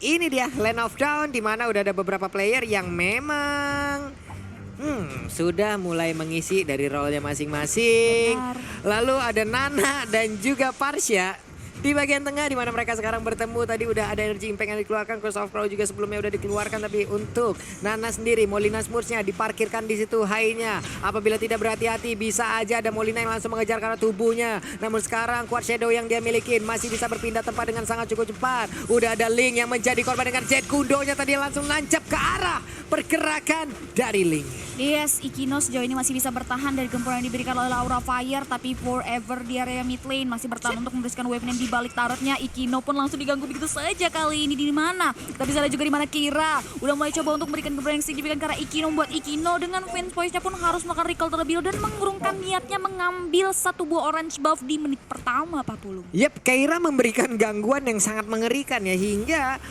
ini dia Land of Dawn, di mana udah ada beberapa player yang memang sudah mulai mengisi dari role-nya masing-masing. Benar. Lalu ada Nana dan juga Parsha di bagian tengah, di mana mereka sekarang bertemu. Tadi udah ada energy impact yang dikeluarkan, Curse of Crow juga sebelumnya udah dikeluarkan, tapi untuk Nana sendiri Molina Smurfsnya diparkirkan di situ high-nya. Apabila tidak berhati-hati bisa aja ada Molina yang langsung mengejar karena tubuhnya. Namun sekarang Quad Shadow yang dia milikin masih bisa berpindah tempat dengan sangat cukup cepat. Udah ada Link yang menjadi korban dengan Jet Kundonya tadi langsung nancap ke arah pergerakan dari Link. Yes, Ikino sejauh ini masih bisa bertahan dari gempuran yang diberikan oleh Aura Fire, tapi Forever di area mid lane masih bertahan untuk membersihkan wave di balik turretnya. Ikino pun langsung diganggu begitu saja kali ini. Di mana? Kita bisa lihat juga di mana Kira udah mulai coba untuk memberikan gempuran yang signifikan karena Ikino membuat Ikino dengan Fence Poise-nya pun harus melakukan recall terlebih dahulu dan mengurungkan niatnya mengambil satu buah orange buff di menit pertama, Pak Pulung. Yep, Keira memberikan gangguan yang sangat mengerikan ya, hingga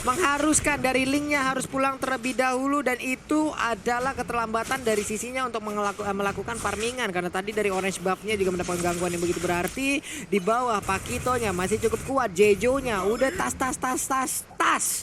mengharuskan dari Linknya harus pulang terlebih dahulu, dan itu adalah keterlambatan dari sisinya untuk melakukan farmingan karena tadi dari orange buff-nya juga mendapatkan gangguan yang begitu berarti. Di bawah Pakitonya masih cukup kuat, Jejonya udah tas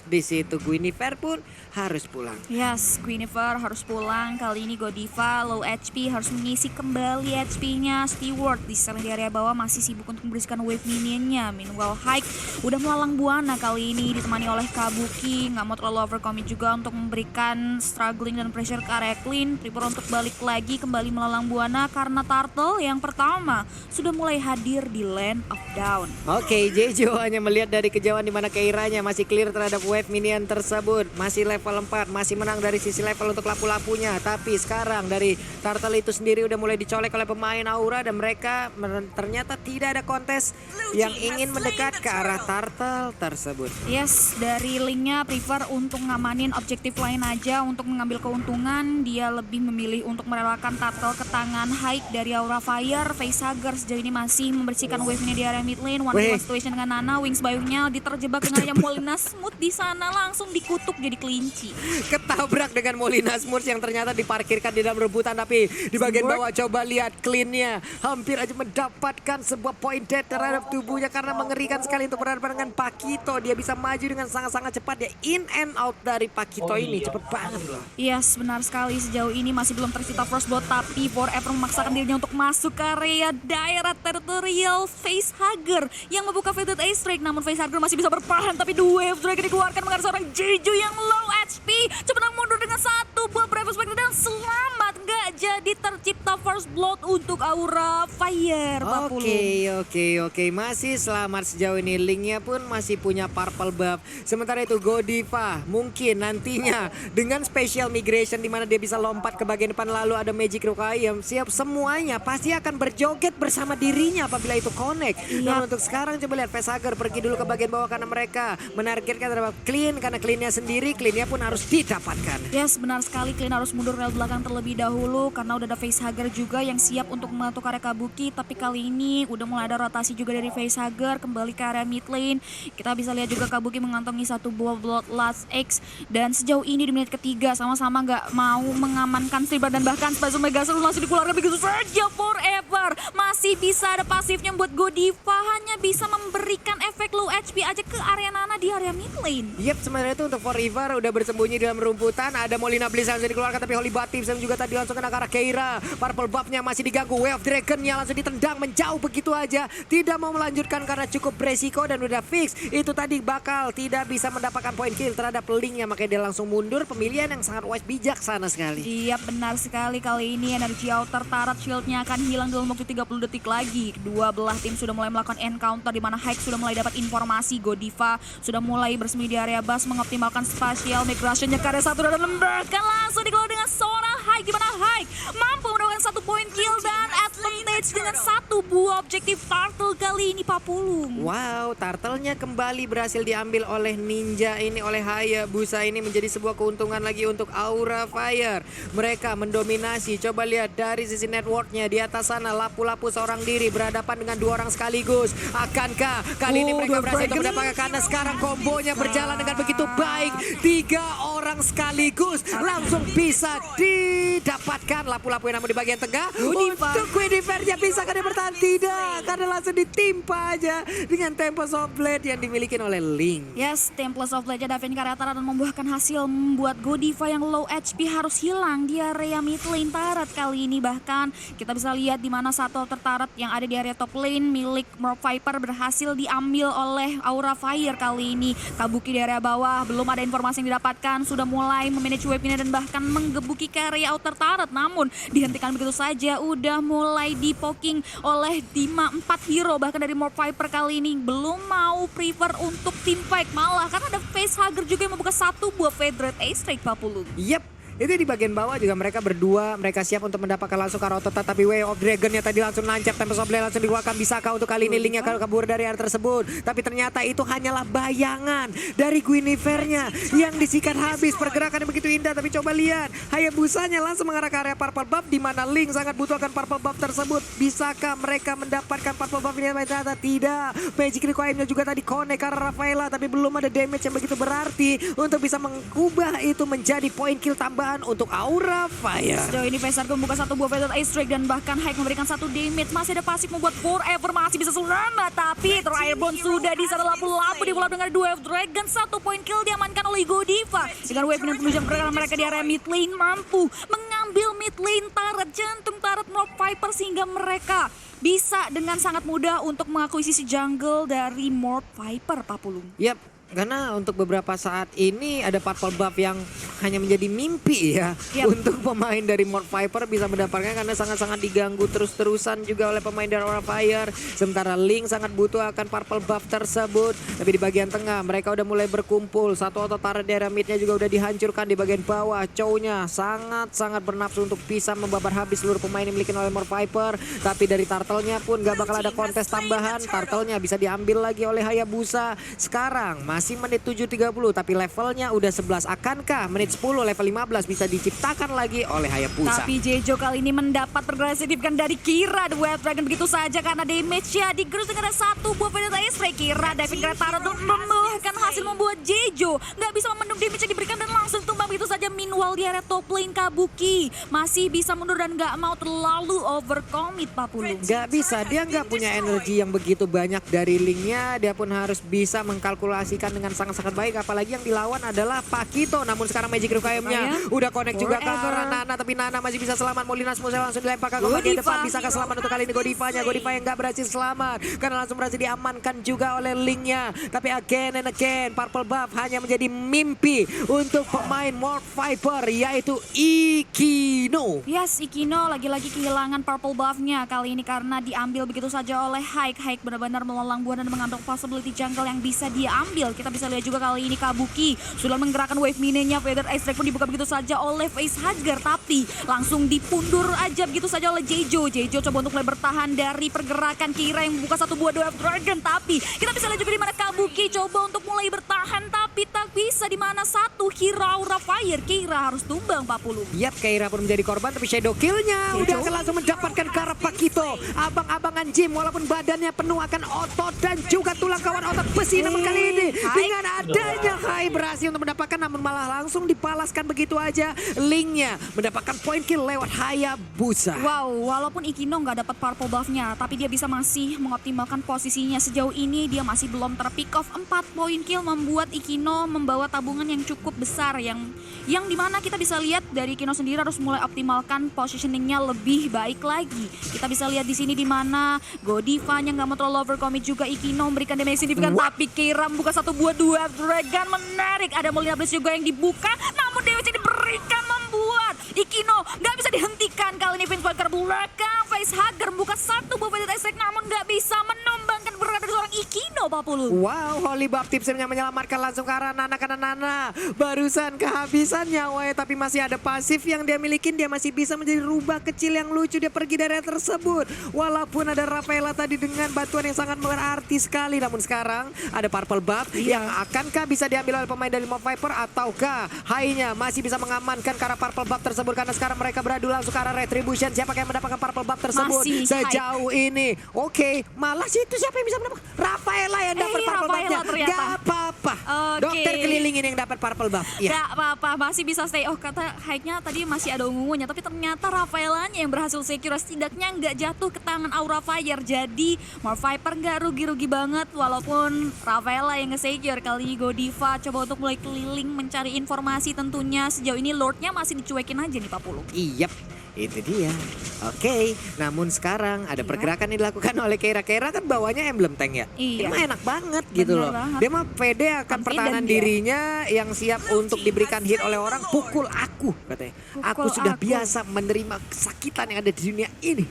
di situ. Guinevere pun harus pulang. Yes, Guinevere harus pulang. Kali ini Godiva low HP harus mengisi kembali HP-nya. Steward di sana di area bawah masih sibuk untuk membersihkan wave minionnya. Meanwhile Hike udah melalang buana kali ini ditemani oleh Kabuki. Nggak mau terlalu overcommit juga untuk memberikan struggling dan pressure ke area clean. Prepare untuk balik lagi kembali melalang buana karena Turtle yang pertama sudah mulai hadir di Land of Dawn. Oke, Jejo hanya melihat dari kejauhan di mana Keiranya masih clear terhadap wave minion tersebut. Masih level 4, masih menang dari sisi level untuk lapu-lapunya. Tapi sekarang dari Turtle itu sendiri udah mulai dicolek oleh pemain Aura, dan mereka ternyata tidak ada kontes yang ingin mendekat ke arah Turtle tersebut. Yes, dari Linknya prefer untuk ngamanin objektif lain aja untuk mengambil keuntungan. Dia lebih memilih untuk merelakan Turtle ke tangan Hike dari Aura Fire. Facehugger sejauh ini masih membersihkan wave ini di area mid lane. One situation dengan Nana, Wings Bayunya diterjebak dengan Molina Smurf di sana, langsung dikutuk jadi kelinci. Ketabrak dengan Molina Smurf yang ternyata diparkirkan di dalam rebutan, tapi di bagian bawah coba lihat cleannya. Hampir aja mendapatkan sebuah point dead terhadap tubuhnya karena mengerikan sekali untuk berhadapan dengan Pakito. Dia bisa maju dengan sangat-sangat cepat ya. In and out dari Pakito ini cepet banget loh. Yes, benar sekali. Sejauh ini masih belum tercipta Frostblood, tapi Forever memaksakan dirinya untuk masuk ke area daerah teritorial Facehugger yang membuka Fated Ace Strike. Namun Facehugger masih bisa bertahan, tapi dua Wave Drake dikeluarkan mengarah seorang Jeju yang low HP. Cepat mundur dengan satu buah Brave Spectre dan selamat. Nggak jadi tercipta First Blood untuk Aura Fire. Oke. Masih selamat sejauh ini. Linknya pun masih punya purple buff. Sementara itu Godiva mungkin nantinya dengan special migration di mana dia bisa lompat ke bagian depan, lalu ada Magic Requiem. Siap semuanya pasti akan berjoget bersama dirinya apabila itu connect. Namun untuk sekarang coba lihat Facehugger pergi dulu ke bagian bawah karena mereka menargetkan terhadap Clean, karena Cleannya sendiri, Cleannya pun harus didapatkan. Yes, benar sekali. Clean harus mundur rel belakang terlebih dahulu karena udah ada Facehugger juga yang siap untuk membantu area Kabuki. Tapi kali ini udah mulai ada rotasi juga dari Facehugger kembali ke area mid lane. Kita bisa lihat juga Kabuki mengantongi satu buah Bloodlust X, dan sejauh ini di menit ketiga sama-sama nggak mau mengamankan Silver, dan bahkan Spazio Megasol langsung dikeluarkan begitu saja. Forever masih bisa ada pasifnya buat Godiva, hanya bisa memberikan efek low HP aja ke area Nana di area mid lane. Yep, sebenarnya itu untuk Forever udah bersembunyi dalam rumputan. Ada Molina Bliss yang dikeluarkan, tapi Holy Batif juga tadi langsung kena ke arah Keira. Purple buff-nya masih diganggu, Wave Dragon-nya langsung ditendang menjauh begitu aja. Tidak mau melanjutkan karena cukup beresiko dan udah fix. Itu tadi bakal tidak bisa mendapatkan point kill terhadap Linknya, makanya dia langsung mundur. Pemilihan yang sangat wise, bijaksana sekali. Iya, benar sekali. Kali ini energi outer turret shield-nya akan hilang dalam waktu 30 detik lagi. Kedua belah tim sudah mulai melakukan encounter di mana Hike sudah mulai dapat informasi. Godiva sudah mulai bersembunyi di area bus mengoptimalkan spatial migration-nya ke area satu dan lembahkan langsung dikeluarkan dengan seorang Hike, di mana Hike mampu mendapatkan satu point kill dan advantage dengan satu buah objektif Turtle kali ini, Pak Pulung. Wow, Turtle-nya kembali berhasil diambil oleh Ninja ini, oleh Hayabusa. Ini menjadi sebuah keuntungan lagi untuk Aura Fire. Mereka mendominasi. Coba lihat dari sisi networknya di atas sana, lapu-lapu seorang diri berhadapan dengan dua orang sekaligus. Akankah kali ini mereka berhasil untuk mendapatkan, karena sekarang kombonya berjalan dengan begitu baik. 3 orang sekaligus langsung bisa didapatkan. mendapatkan lapu-lapu namun di bagian tengah. Godiva. Untuk Guinevere-nya bisa dia bertahan? Tidak, karena langsung ditimpa aja dengan Tempest of Blade yang dimiliki oleh Ling. Yes, Tempest of Blade Davin Karatara dan membuahkan hasil membuat Godiva yang low HP harus hilang di area mid lane Tarat kali ini. Bahkan kita bisa lihat di mana satu tertarat yang ada di area top lane milik Morph Viper berhasil diambil oleh Aura Fire kali ini. Kabuki di area bawah belum ada informasi yang didapatkan, sudah mulai memanage wave-nya dan bahkan menggebuki ke area outer turret, namun dihentikan begitu saja. Udah mulai dipoking oleh 4 hero, bahkan dari Morph Viper kali ini belum mau prefer untuk team fight, malah karena ada Facehugger juga yang membuka satu buah Fedred Ace-Strike 40. Yep. Itu di bagian bawah juga mereka berdua, mereka siap untuk mendapatkan langsung Karototat, tapi Way of Dragon-nya tadi langsung nancap, Tempest of Blade langsung dikeluarkan. Bisakah untuk kali ini Link-nya kabur dari area tersebut? Tapi ternyata itu hanyalah bayangan dari Guinevere-nya yang disikat habis. Pergerakan yang begitu indah, tapi coba lihat, Hayabusanya langsung mengarah ke area Purple Buff di mana Link sangat butuh akan Purple Buff tersebut. Bisakah mereka mendapatkan Purple Buff ini? Ternyata tidak. Magic Requiem-nya juga tadi connect ke arah Rafaela, tapi belum ada damage yang begitu berarti untuk bisa mengubah itu menjadi poin kill tambahan untuk Aura Fire. Sejauh ini Facehugger membuka satu buah Fedred Ace-Strike dan bahkan Hike memberikan satu damage. Masih ada pasif membuat Forever masih bisa selamat, tapi Airborne sudah di sana lapu-lapu di bola dengan dua Dragon. Satu poin kill diamankan oleh Godiva. Dengan wave dan penunjang pergerakan mereka di area mid lane mampu mengambil mid lane Tarat, jantung Tarat Morph Viper, sehingga mereka bisa dengan sangat mudah untuk mengakuisisi jungle dari Morph Viper, Pak Pulung. Yap. Karena untuk beberapa saat ini ada Purple Buff yang hanya menjadi mimpi ya. Yap. Untuk pemain dari Morph Viper bisa mendapatkan karena sangat-sangat diganggu terus-terusan juga oleh pemain dari Aura Fire. Sementara Link sangat butuh akan Purple Buff tersebut. Tapi di bagian tengah mereka udah mulai berkumpul. Satu auto turret di area midnya juga udah dihancurkan. Di bagian bawah Chow-nya sangat-sangat bernafsu untuk bisa membabar habis seluruh pemain yang dimiliki oleh Morph Viper. Tapi dari Turtle-nya pun gak bakal ada kontes tambahan. Turtle-nya bisa diambil lagi oleh Hayabusa. Sekarang masih menit 7.30 tapi levelnya udah 11. Akankah menit 10 level 15 bisa diciptakan lagi oleh Hayabusa? Tapi Jejo kali ini mendapat pergerakan signifikan dari Kira. The Wild Dragon begitu saja karena damage-nya digerus dengan ada satu buah Fedred Ace-Strike. Kira Davin Karatara untuk membuahkan hasil membuat Jejo nggak bisa memendung damage yang diberikan dan langsung tumbang begitu saja. Meanwhile di area top lane Kabuki masih bisa mundur dan nggak mau terlalu overcommit, Pak Pulung. Gak bisa, dia nggak punya energi yang begitu banyak dari Link-nya. Dia pun harus bisa mengkalkulasikan dengan sangat-sangat baik. Apalagi yang dilawan adalah Pakito. Namun sekarang Magic Requiem-nya udah connect juga ke arah Nana. Tapi Nana masih bisa selamat. Molinas Musa langsung dilempar ke bagian depan. Bisakah selamat untuk kali ini Godiva-nya? Godiva yang nggak berhasil selamat karena langsung berhasil diamankan juga oleh Link-nya. Tapi again and again Purple Buff hanya menjadi mimpi untuk pemain Morph Viper, yaitu Ikino. Yes, Ikino lagi-lagi kehilangan purple buff-nya kali ini karena diambil begitu saja oleh Hike. Hike benar-benar melalang buana dan mengantuk possibility jungle yang bisa dia ambil. Kita bisa lihat juga kali ini Kabuki sudah menggerakkan wave mininya. Fedred Ace-Strike pun dibuka begitu saja oleh Facehugger, tapi langsung dipundur aja begitu saja oleh Jejo. Jejo coba untuk mulai bertahan dari pergerakan Kira yang membuka satu buah Dwarf Dragon, tapi kita bisa lihat juga di mana Kabuki coba untuk mulai bertahan tapi tak bisa, di mana satu Kira Aura Fire. Kira harus tumbang, Pak Pulung. Yap, Keira pun menjadi korban tapi shadow kill-nya udah akan langsung mendapatkan ke arah Pakito. Abang-abangan Jim walaupun badannya penuh akan otot dan juga tulang kawan otot besi. Namun kali ini dengan adanya Hai berhasil untuk mendapatkan, namun malah langsung dipalaskan begitu aja. Link-nya mendapatkan point kill lewat Hayabusa. Wow, walaupun Ikino nggak dapat purple buff-nya, tapi dia bisa masih mengoptimalkan posisinya. Sejauh ini dia masih belum terpick off 4 poin kill, membuat Ikino membawa tabungan yang cukup besar. Yang dimana kita bisa lihat dari Ikino sendiri harus mulai optimalkan positioningnya lebih baik lagi. Kita bisa lihat di sini di mana Godiva-nya nggak mau terlalu overcommit juga. Ikino memberikan damage signifikan, tapi Kira membuka satu buah Dwarf Dragon. Menarik, ada Molina Blaze juga yang dibuka, namun damage yang diberikan membuat Ikino nggak bisa dihentikan. Kali ini Vince Walker belakang, Facehugger membuka satu buah Fedred Ace-Strike namun nggak bisa menumbangkan pergerakan dari seorang Ikino, Pak Pulung. Wow, Holy Baptism-nya menyelamatkan langsung ke arah Nana karena Nana barusan kehabisan nyawa, tapi masih ada pasif yang dia milikin. Dia masih bisa menjadi rubah kecil yang lucu. Dia pergi dari area tersebut. Walaupun ada Rafaela tadi dengan bantuan yang sangat berarti sekali, namun sekarang ada Purple Buff yang akankah bisa diambil oleh pemain dari Morph Viper, ataukah Hai-nya masih bisa mengamankan ke arah Purple Buff tersebut, karena sekarang mereka beradu langsung ke arah Retribution. Siapa yang mendapatkan Purple Buff tersebut Masih sejauh ini? Oke, malah situ siapa yang bisa mendapatkan? Rafaela yang dapat Purple Rafaela Buff-nya. ternyata. Gak apa-apa. Oke. Dokter keliling ini yang dapat purple buff. Iya. Gak apa-apa, masih bisa stay. Oh, kata high-nya tadi masih ada ungu-ungunya, tapi ternyata Rafaelanya yang berhasil secure, setidaknya nggak jatuh ke tangan Aura Fire. Jadi Morph Viper nggak rugi-rugi banget, walaupun Rafaela yang nge-secure. Kali ini Godiva coba untuk mulai keliling mencari informasi tentunya. Sejauh ini Lordnya masih dicuekin aja nih Pak Pulung. Iya, itu dia. Oke, namun sekarang ada pergerakan yang dilakukan oleh Keira. Keira kan bawanya emblem tank ya. Iya. Dia mah enak banget gitu Bener loh. banget. Dia mah pede akan Confident pertahanan dia. dirinya yang siap untuk diberikan hit oleh orang. Pukul aku katanya. Aku Pukul sudah aku. biasa menerima kesakitan yang ada di dunia ini.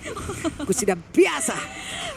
Aku sudah biasa.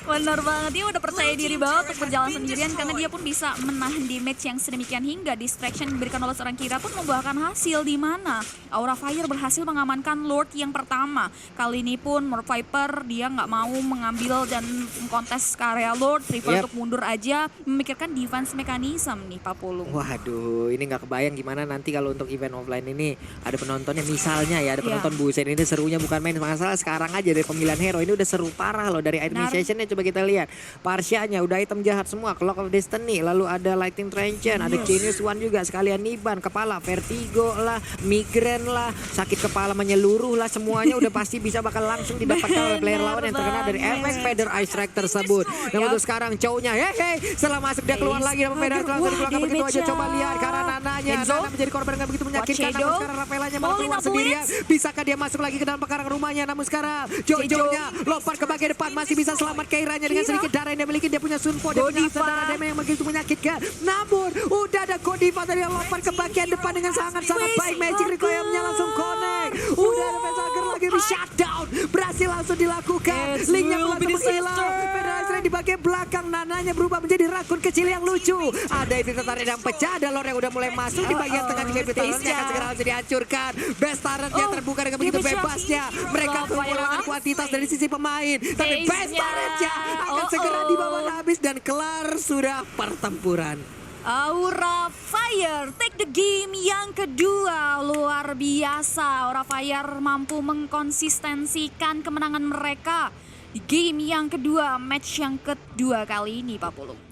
Benar banget, dia udah percaya diri banget untuk berjalan sendirian karena dia pun bisa menahan damage yang sedemikian hingga distraction yang diberikan oleh seorang Kira pun membuahkan hasil di mana Aura Fire berhasil mengamankan Lord yang pertama. Kali ini pun Morph Viper dia nggak mau mengambil dan mengkontes ke area Lord, prefer Yep. untuk mundur aja, memikirkan defense mechanism nih Pak Pulung. Waduh, ini nggak kebayang gimana nanti kalau untuk event offline ini ada penontonnya. Misalnya ya, ada penonton buset ini serunya bukan main. Masalah sekarang aja dari pemilihan hero ini udah seru parah loh. Dari administrationnya coba kita lihat. Parsianya udah item jahat semua. Clock of Destiny, lalu ada Lightning Transient, ada Genius One juga. Sekalian Niban, kepala, Vertigo lah, Migraine lah, sakit kepala menyeluruh lah. Semuanya udah pasti bisa bakal langsung didapatkan oleh player lawan yang terkena dari efek Feather Eye Strike tersebut. Namun untuk sekarang cownya, setelah masuk dia keluar lagi dalam Feather langsung dikeluarkan begitu aja. Coba lihat karena Nananya, Nana menjadi korban dengan begitu menyakitkan. Namun sekarang Rafaelanya malah keluar sendirian. Bisakah dia masuk lagi ke dalam pekarangan rumahnya? Namun sekarang Jojo-nya lompat ke bagian depan, masih bisa selamat Keiranya dengan sedikit darah yang dia miliki. Dia punya Sunfo, dia punya aksen darah damage yang begitu menyakitkan. Namun udah ada Godiva tadi yang lompat ke bagian depan dengan sangat-sangat baik. Magic Requiemnya langsung connect. Udah ada Facehager lagi di shutdown. Berhasil langsung dilakukan. Linknya pelan menghilang. Federasi di bagian belakang. Nananya berubah menjadi rakun kecil yang lucu. Ada ini tertarik dan pecah. Ada Lord yang udah mulai masuk di bagian tengah juga. Talentnya akan segera langsung dihancurkan. Best Talentnya terbuka dengan begitu bebasnya. Mereka mengurangi kuantitas dari sisi pemain. Tapi Best Talentnya akan segera dibawa habis dan kelar sudah pertempuran. Aura Fire take the game yang kedua, luar biasa. Aura Fire mampu mengkonsistensikan kemenangan mereka di game yang kedua, match yang kedua kali ini Pak Pulung.